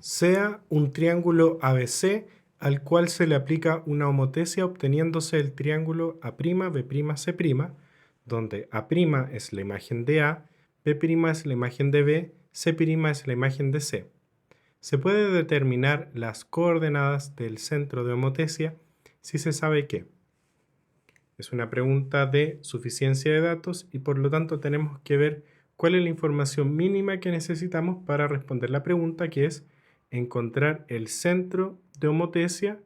Sea un triángulo ABC al cual se le aplica una homotesia obteniéndose el triángulo A'B'C', donde A' es la imagen de A, B' es la imagen de B, C' es la imagen de C. Se puede determinar las coordenadas del centro de homotesia si se sabe que es una pregunta de suficiencia de datos y por lo tanto tenemos que ver cuál es la información mínima que necesitamos para responder la pregunta, que es encontrar el centro de homotesia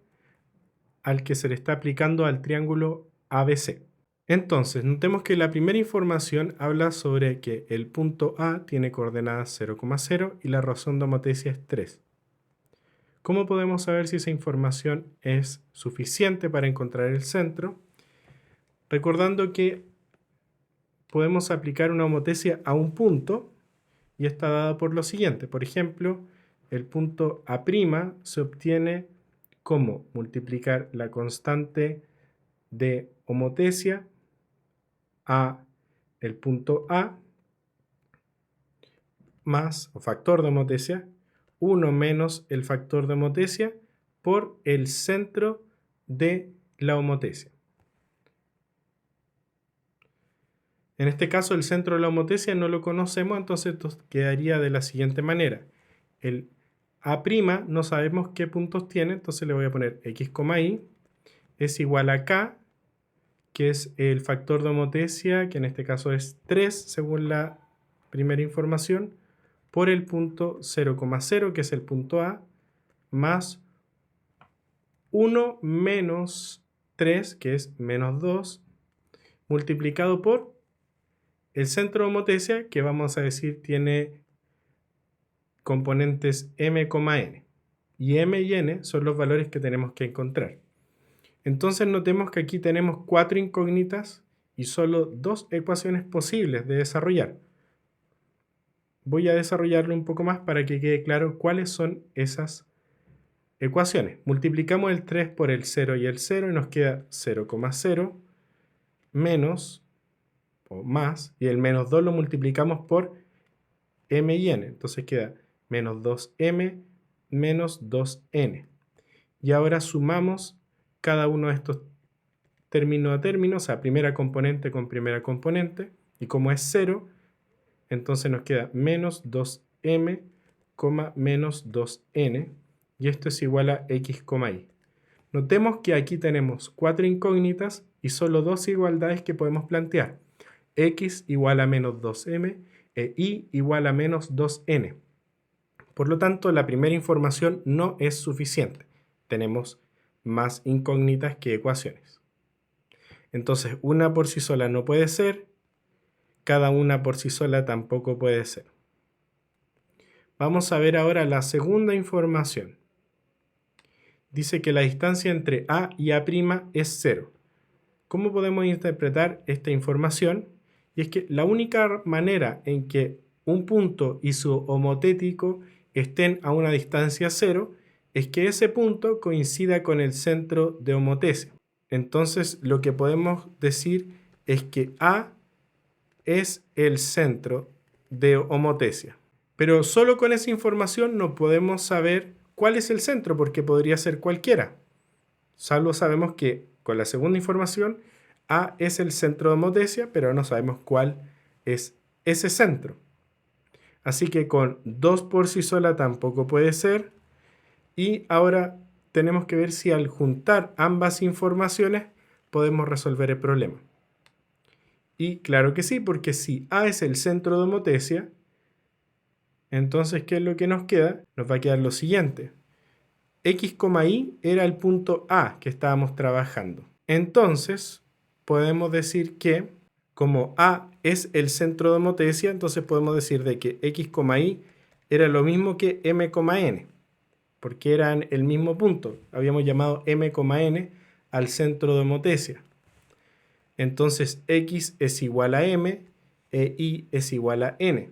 al que se le está aplicando al triángulo ABC. Entonces, notemos que la primera información habla sobre que el punto A tiene coordenadas 0,0 y la razón de homotesia es 3. ¿Cómo podemos saber si esa información es suficiente para encontrar el centro? Recordando que podemos aplicar una homotesia a un punto y está dada por lo siguiente. Por ejemplo, el punto A' se obtiene como multiplicar la constante de homotesia a el punto A más, o factor de homotesia, 1 menos el factor de homotesia por el centro de la homotesia. En este caso, el centro de la homotesia no lo conocemos, entonces esto quedaría de la siguiente manera. El A' no sabemos qué puntos tiene, entonces le voy a poner x, y es igual a k, que es el factor de homotesia, que en este caso es 3, según la primera información, por el punto 0,0, que es el punto A, más 1 menos 3, que es menos 2, multiplicado por el centro de homotesia, que vamos a decir tiene componentes m, n. Y m y n son los valores que tenemos que encontrar. Entonces notemos que aquí tenemos 4 incógnitas y solo 2 ecuaciones posibles de desarrollar. Voy a desarrollarlo un poco más para que quede claro cuáles son esas ecuaciones. Multiplicamos el 3 por el 0 y el 0 y nos queda 0,0 menos o más, y el menos 2 lo multiplicamos por m y n, entonces queda menos 2m menos 2n. Y ahora sumamos cada uno de estos término a término, o sea, primera componente con primera componente, y como es 0, entonces nos queda menos 2m, menos 2n, y esto es igual a x, y. Notemos que aquí tenemos 4 incógnitas y solo 2 igualdades que podemos plantear. X igual a menos 2m e y igual a menos 2n. Por lo tanto, la primera información no es suficiente. Tenemos más incógnitas que ecuaciones. Entonces, una por sí sola no puede ser, cada una por sí sola tampoco puede ser. Vamos a ver ahora la segunda información. Dice que la distancia entre A y A' es 0. ¿Cómo podemos interpretar esta información? Y es que la única manera en que un punto y su homotético estén a una distancia 0 es que ese punto coincida con el centro de homotesia. Entonces, lo que podemos decir es que A es el centro de homotesia. Pero solo con esa información no podemos saber cuál es el centro, porque podría ser cualquiera. Solo sabemos que con la segunda información, A es el centro de homotesia, pero no sabemos cuál es ese centro. Así que con 2 por sí sola tampoco puede ser. Y ahora tenemos que ver si al juntar ambas informaciones podemos resolver el problema. Y claro que sí, porque si A es el centro de homotesia, entonces, ¿qué es lo que nos queda? Nos va a quedar lo siguiente. X, y era el punto A que estábamos trabajando. Entonces, podemos decir que como A es el centro de homotesia, entonces podemos decir de que X, y era lo mismo que M, n, porque eran el mismo punto. Habíamos llamado M, n al centro de homotesia. Entonces, X es igual a M e Y es igual a N.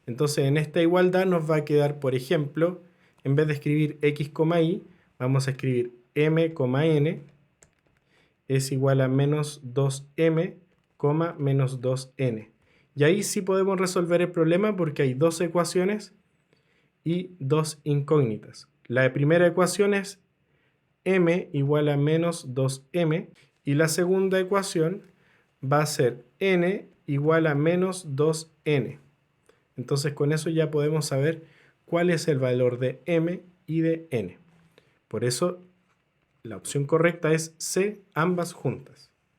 Entonces, en esta igualdad nos va a quedar, por ejemplo, en vez de escribir X, y, vamos a escribir M, n es igual a menos 2m, menos 2n. Y ahí sí podemos resolver el problema porque hay dos ecuaciones y 2 incógnitas. La primera ecuación es m igual a menos 2m y la segunda ecuación va a ser n igual a menos 2n. Entonces con eso ya podemos saber cuál es el valor de m y de n. Por eso la opción correcta es C, ambas juntas.